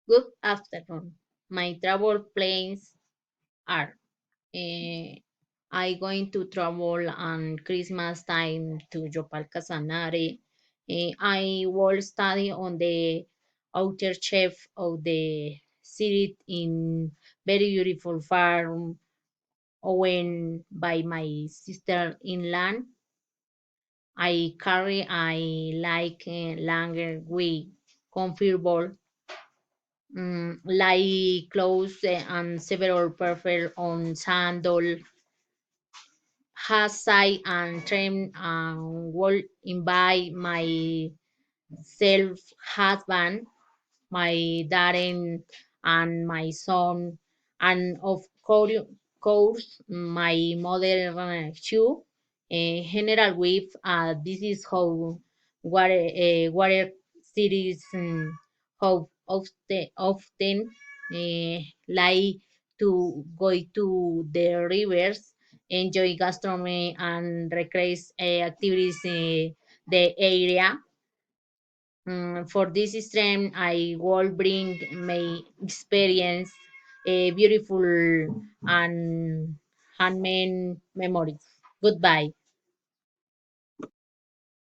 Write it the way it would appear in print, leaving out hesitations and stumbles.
Good afternoon. My travel plans are I going to travel on Christmas time to Jopal Casanare. I will study on the outer chef of the city in very beautiful farm owned by my sister in land. I carry I like longer way comfortable like clothes and several prefer on sandal has I and trim and will invite my self husband, my daughter and my son, and of course my mother too. General with this is how water cities how often like to go to the rivers, enjoy gastronomy and recreate activities in the area. For this stream, I will bring my experience, beautiful and handmade memories. Goodbye.